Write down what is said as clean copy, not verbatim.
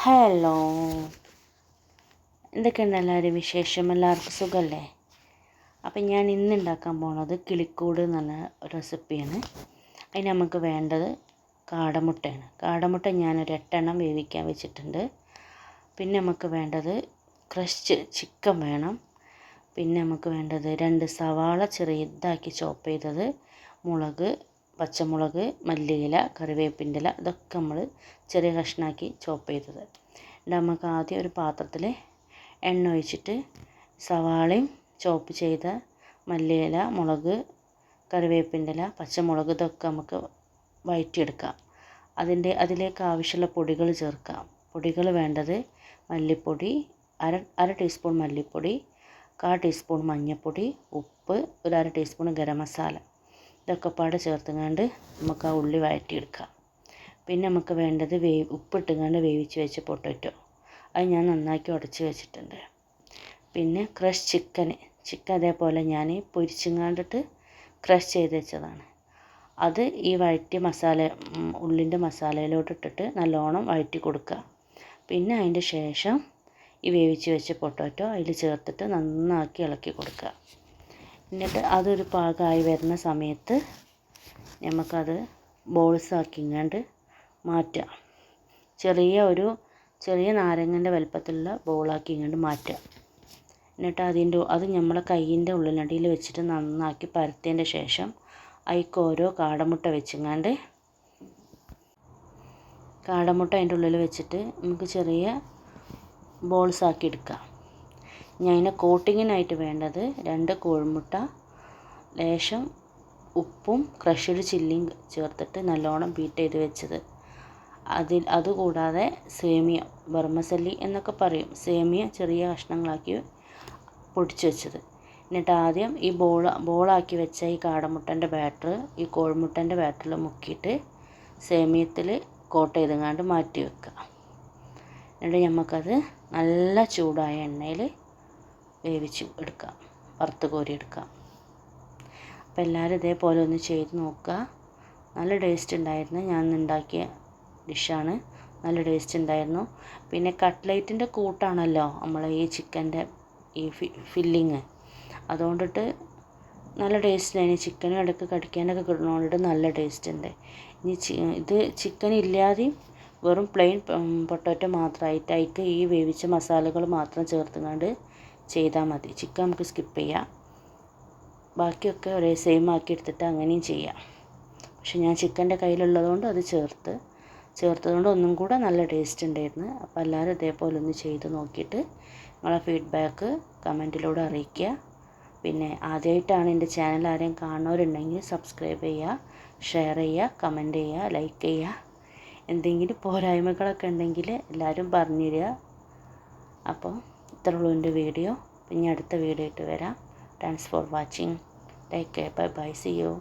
Hello, എന്തൊക്കെയുണ്ട് എല്ലാവരും വിശേഷം? എല്ലാവർക്കും സുഖമല്ലേ? അപ്പം ഞാൻ ഇന്ന് ഉണ്ടാക്കാൻ പോണത് കിളിക്കൂട് എന്ന് പറഞ്ഞ റെസിപ്പിയാണ്. അതിന് നമുക്ക് വേണ്ടത് കാടമുട്ടയാണ്. കാടമുട്ട ഞാനൊരു 8 എണ്ണം വേവിക്കാൻ വെച്ചിട്ടുണ്ട്. പിന്നെ നമുക്ക് വേണ്ടത് ക്രഷ്ഡ് ചിക്കൻ വേണം. പിന്നെ നമുക്ക് വേണ്ടത് 2 സവാള ചെറിയതാക്കി ചോപ്പ് ചെയ്തത്, മുളക്, പച്ചമുളക്, മല്ലിയില, കറിവേപ്പിൻ്റെ ഇല, ഇതൊക്കെ നമ്മൾ ചെറിയ കഷ്ണാക്കി ചോപ്പ് ചെയ്തത്. നമുക്ക് ആദ്യം ഒരു പാത്രത്തിൽ എണ്ണ ഒഴിച്ചിട്ട് സവാളയും ചോപ്പ് ചെയ്ത മല്ലിയില, മുളക്, കറിവേപ്പിൻ്റെ ഇല, പച്ചമുളക് ഇതൊക്കെ നമുക്ക് വഴറ്റിയെടുക്കാം. അതിലേക്ക് ആവശ്യമുള്ള പൊടികൾ ചേർക്കാം. പൊടികൾ വേണ്ടത് മല്ലിപ്പൊടി, അര ടീസ്പൂൺ മല്ലിപ്പൊടി, 1/4 ടീസ്പൂൺ മഞ്ഞൾപ്പൊടി, ഉപ്പ്, ഒരു 1/2 ടീസ്പൂൺ ഗരം മസാല, ഇതൊക്കെ പാടെ ചേർത്തുകൊണ്ട് നമുക്ക് ആ ഉള്ളി വഴറ്റിയെടുക്കാം. പിന്നെ നമുക്ക് വേണ്ടത് ഉപ്പിട്ടുകൊണ്ട് വേവിച്ച് വെച്ച പൊട്ടറ്റോ, അത് ഞാൻ നന്നാക്കി ഉടച്ച് വെച്ചിട്ടുണ്ട്. പിന്നെ ക്രഷ് ചിക്കൻ അതേപോലെ ഞാൻ പൊരിച്ചുകൊണ്ടിട്ട് ക്രഷ് ചെയ്ത് വെച്ചതാണ്. അത് ഈ വഴറ്റിയ ഉള്ളിൻ്റെ മസാലയിലോട്ട് ഇട്ടിട്ട് നല്ലോണം വഴറ്റി കൊടുക്കുക. പിന്നെ അതിൻ്റെ ശേഷം ഈ വേവിച്ച് വെച്ച പൊട്ടറ്റോ അതിൽ ചേർത്തിട്ട് നന്നാക്കി ഇളക്കി കൊടുക്കുക. എന്നിട്ട് അതൊരു പാകമായി വരുന്ന സമയത്ത് നമുക്കത് ബോൾസാക്കിങ്ങാണ്ട് മാറ്റുക. ചെറിയ നാരങ്ങൻ്റെ വലുപ്പത്തിലുള്ള ബോളാക്കിങ്ങാണ്ട് മാറ്റുക. എന്നിട്ട് അത് നമ്മളെ കയ്യിൻ്റെ ഉള്ളിനടിയിൽ വെച്ചിട്ട് നന്നാക്കി പരത്തിയതിൻ്റെ ശേഷം അതിലേക്ക് ഓരോ കാടമുട്ട വെച്ചിങ്ങാണ്ട് അതിൻ്റെ ഉള്ളിൽ വെച്ചിട്ട് നമുക്ക് ചെറിയ ബോൾസാക്കി എടുക്കാം. ഇനി അതിനെ കോട്ടിങ്ങിനായിട്ട് വേണ്ടത് 2 കോഴിമുട്ട, ലേശം ഉപ്പും ക്രഷ്ഡ് ചില്ലിയും ചേർത്തിട്ട് നല്ലോണം ബീറ്റ് ചെയ്ത് വെച്ചത്. അതുകൂടാതെ സേമിയ, ബർമസല്ലി എന്നൊക്കെ പറയും, സേമിയ ചെറിയ കഷ്ണങ്ങളാക്കി പൊടിച്ച് വെച്ചത്. എന്നിട്ട് ആദ്യം ഈ ബോളാക്കി വെച്ച ഈ കാടമുട്ടൻ്റെ ബാറ്റർ ഈ കോഴിമുട്ടൻ്റെ ബാറ്ററിൽ മുക്കിയിട്ട് സേമിയത്തിൽ കോട്ട് ചെയ്തെങ്ങാണ്ട് മാറ്റി വെക്കുക. എന്നിട്ട് നമുക്കത് നല്ല ചൂടായ എണ്ണയിൽ വേവിച്ച് എടുക്കാം, വറുത്ത് കോരി എടുക്കാം. അപ്പോൾ എല്ലാവരും ഇതേപോലെ ഒന്ന് ചെയ്ത് നോക്കുക. നല്ല ടേസ്റ്റ് ഉണ്ടായിരുന്നു. ഞാൻ ഉണ്ടാക്കിയ ഡിഷാണ്, നല്ല ടേസ്റ്റ് ഉണ്ടായിരുന്നു. പിന്നെ കട്ട്ലേറ്റിൻ്റെ കൂട്ടാണല്ലോ നമ്മളെ ഈ ചിക്കൻ്റെ ഈ ഫില്ലിങ്, അതുകൊണ്ടിട്ട് നല്ല ടേസ്റ്റ് ഉണ്ടായിരുന്നു. ചിക്കനും ഇടയ്ക്ക് കടിക്കാനൊക്കെ കിട്ടുന്നതുകൊണ്ടിട്ട് നല്ല ടേസ്റ്റ് ഉണ്ട്. ഇനി ഇത് ചിക്കൻ ഇല്ലാതെയും വെറും പ്ലെയിൻ പൊട്ടാറ്റോ മാത്രമായിട്ട് അതിലേക്ക് ഈ വേവിച്ച മസാലകൾ മാത്രം ചേർത്തുകൊണ്ട് ചെയ്താൽ മതി. ചിക്കൻ നമുക്ക് സ്കിപ്പ് ചെയ്യാം, ബാക്കിയൊക്കെ ഒരേ സെയിം ആക്കി എടുത്തിട്ട് അങ്ങനെയും ചെയ്യാം. പക്ഷെ ഞാൻ ചിക്കൻ്റെ കയ്യിലുള്ളതുകൊണ്ട് അത് ചേർത്തതുകൊണ്ട് ഒന്നും കൂടെ നല്ല ടേസ്റ്റ് ഉണ്ടായിരുന്നു. അപ്പോൾ എല്ലാവരും ഇതേപോലെ ഒന്ന് ചെയ്ത് നോക്കിയിട്ട് നിങ്ങളെ ഫീഡ്ബാക്ക് കമൻറ്റിലൂടെ അറിയിക്കുക. പിന്നെ ആദ്യമായിട്ടാണ് എൻ്റെ ചാനൽ ആരെയും കാണുന്നവരുണ്ടെങ്കിൽ സബ്സ്ക്രൈബ് ചെയ്യുക, ഷെയർ ചെയ്യുക, കമൻറ്റ് ചെയ്യുക, ലൈക്ക് ചെയ്യുക. എന്തെങ്കിലും പോരായ്മകളൊക്കെ ഉണ്ടെങ്കിൽ എല്ലാവരും പറഞ്ഞു തരിക. അപ്പോൾ ഇത്രയുള്ളൂ എൻ്റെ വീഡിയോ. പിന്നെ അടുത്ത വീഡിയോ ആയിട്ട് വരാം. Thanks for watching. Take care. Bye bye. See U.